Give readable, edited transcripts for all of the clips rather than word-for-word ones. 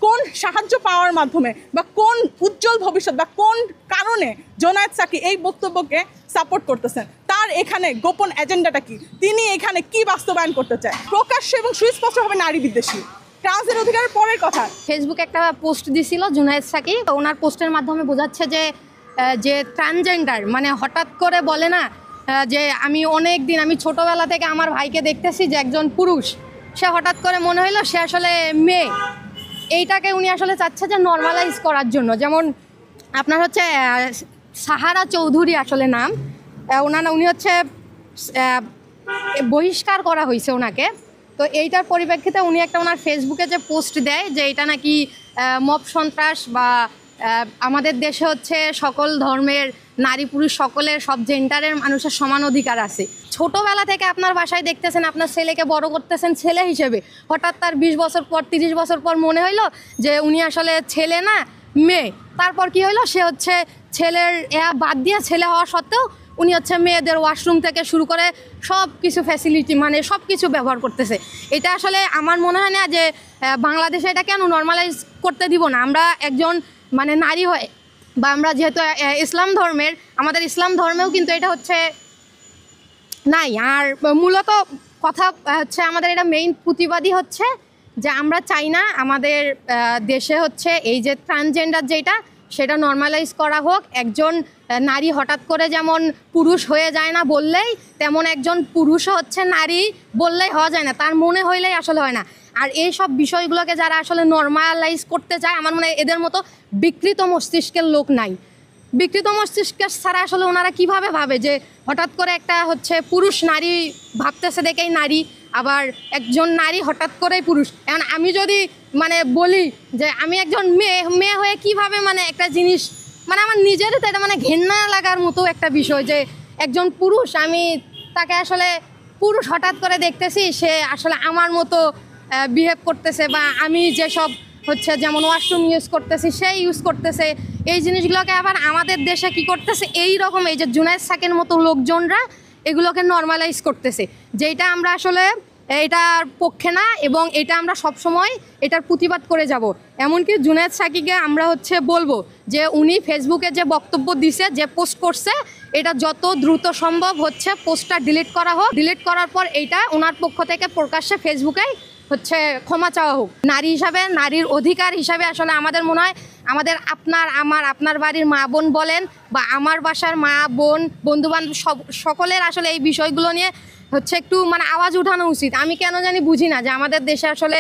কোন সাহায্য পাওয়ার মাধ্যমে বা কোন উজ্জ্বল ভবিষ্যৎ বা কোন কারণে জোনায়েদ সাকি এই বক্তব্যকে সাপোর্ট করতেছেন, তার এখানে গোপন এজেন্ডাটা কি, তিনি এখানে কি বাস্তবায়ন করতে চায়? প্রকাশ্যে এবং সুস্পষ্টভাবে নারী বিদ্বেষী, ট্রান্সের অধিকারের পরের কথা। ফেসবুকে একটা পোস্ট দিছিল জোনায়েদ সাকি, ওনার পোস্টের মাধ্যমে বোঝাচ্ছে যে ট্রান্সজেন্ডার, মানে হঠাৎ করে বলে না যে আমি ছোটোবেলা থেকে আমার ভাইকে দেখতেছি যে একজন পুরুষ, সে হঠাৎ করে মনে হইলো সে আসলে মেয়ে। এইটাকে উনি আসলে চাচ্ছে যে নর্মালাইজ করার জন্য। যেমন আপনার হচ্ছে সাহারা চৌধুরী আসলে নাম, উনি হচ্ছে বহিষ্কার করা হয়েছে ওনাকে। তো এইটার পরিপ্রেক্ষিতে উনি একটা ওনার ফেসবুকে যে পোস্ট দেয় যে এটা নাকি মব সন্ত্রাস, বা আমাদের দেশে হচ্ছে সকল ধর্মের নারী পুরুষ সকলের, সব জেন্ডারের মানুষের সমান অধিকার আছে। ছোটোবেলা থেকে আপনার বাসায় দেখতেছেন আপনার ছেলেকে বড় করতেছেন ছেলে হিসেবে, হঠাৎ তার 20 বছর পর 30 বছর পর মনে হইলো যে উনি আসলে ছেলে না মেয়ে। তারপর কি হইলো, সে হচ্ছে ছেলের বাদ দিয়ে ছেলে হওয়া সত্ত্বেও উনি হচ্ছে মেয়েদের ওয়াশরুম থেকে শুরু করে সব কিছু ফ্যাসিলিটি, মানে সব কিছু ব্যবহার করতেছে। এটা আসলে আমার মনে হয় না যে বাংলাদেশে এটা কেন নর্মালাইজ করতে দিব না। আমরা একজন মানে নারী হয়ে, বা আমরা যেহেতু ইসলাম ধর্মের, আমাদের ইসলাম ধর্মেও কিন্তু এটা হচ্ছে নাই। আর মূলত কথা হচ্ছে আমাদের এটা মেইন প্রতিবাদী হচ্ছে যে আমরা চাই না আমাদের দেশে হচ্ছে এই যে ট্রান্সজেন্ডার যেটা, সেটা নর্মালাইজ করা হোক। একজন নারী হঠাৎ করে যেমন পুরুষ হয়ে যায় না বললেই, তেমন একজন পুরুষও হচ্ছে নারী বললেই হওয়া যায় না, তার মনে হইলেই আসলে হয় না। আর এই সব বিষয়গুলোকে যারা আসলে নর্মালাইজ করতে চায়, আমার মনে হয় এদের মতো বিকৃত মস্তিষ্কের লোক নাই। বিকৃত মস্তিষ্কের ছাড়া আসলে ওনারা কিভাবে ভাবে যে হঠাৎ করে একটা হচ্ছে পুরুষ নারী ভাবতেছে দেখেই নারী, আবার একজন নারী হঠাৎ করেই পুরুষ। এখন আমি যদি মানে বলি যে আমি একজন মেয়ে হয়ে কিভাবে মানে একটা জিনিস, মানে আমার নিজেরই তো এটা মানে ঘেন্না লাগার মতো একটা বিষয় যে একজন পুরুষ, আমি তাকে আসলে পুরুষ হঠাৎ করে দেখতেছি, সে আসলে আমার মতো বিহেভ করতেছে, বা আমি যেসব হচ্ছে যেমন ওয়াশরুম ইউজ করতেছি সেই ইউজ করতেছে। এই জিনিসগুলোকে আবার আমাদের দেশে কি করতেছে, এই রকম এই যে জোনায়েদ সাকির মতো লোকজনরা এগুলোকে নর্মালাইজ করতেছে, যেটা আমরা আসলে এটার পক্ষে না, এবং এটা আমরা সব সময় এটার প্রতিবাদ করে যাব। এমনকি জোনায়েদ সাকিকে আমরা হচ্ছে বলবো যে উনি ফেসবুকে যে বক্তব্য দিছে, যে পোস্ট করছে, এটা যত দ্রুত সম্ভব হচ্ছে পোস্টটা ডিলিট করা হোক। ডিলিট করার পর এইটা ওনার পক্ষ থেকে প্রকাশ্যে ফেসবুকে হচ্ছে ক্ষমা চাওয়া হোক। নারী হিসাবে, নারীর অধিকার হিসাবে আসলে আমাদের মনে হয় আমাদের আপনার বাড়ির মা বোন বলেন, বা আমার বাসার মা বোন বন্ধুবান্ধব সকলের আসলে এই বিষয়গুলো নিয়ে হচ্ছে একটু মানে আওয়াজ উঠানো উচিত। আমি কেন জানি বুঝি না যে আমাদের দেশে আসলে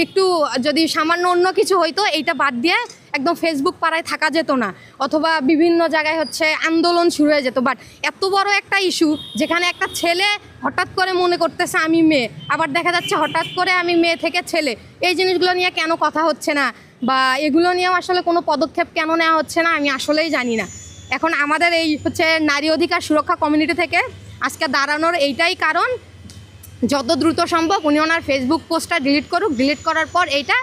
একটু যদি সামান্য অন্য কিছু হইতো, এইটা বাদ দিয়ে একদম ফেসবুক পাড়ায় থাকা যেত না, অথবা বিভিন্ন জায়গায় হচ্ছে আন্দোলন শুরু হয়ে যেত। বাট এত বড় একটা ইস্যু, যেখানে একটা ছেলে হঠাৎ করে মনে করতেছে আমি মেয়ে, আবার দেখা যাচ্ছে হঠাৎ করে আমি মেয়ে থেকে ছেলে, এই জিনিসগুলো নিয়ে কেন কথা হচ্ছে না, বা এগুলো নিয়েও আসলে কোনো পদক্ষেপ কেন নেওয়া হচ্ছে না, আমি আসলেই জানি না। এখন আমাদের এই হচ্ছে নারী অধিকার সুরক্ষা কমিউনিটি থেকে আজকে দাঁড়ানোর এইটাই কারণ, যত দ্রুত সম্ভব উনি ওনার ফেসবুক পোস্টটা ডিলিট করুক। ডিলিট করার পর এইটা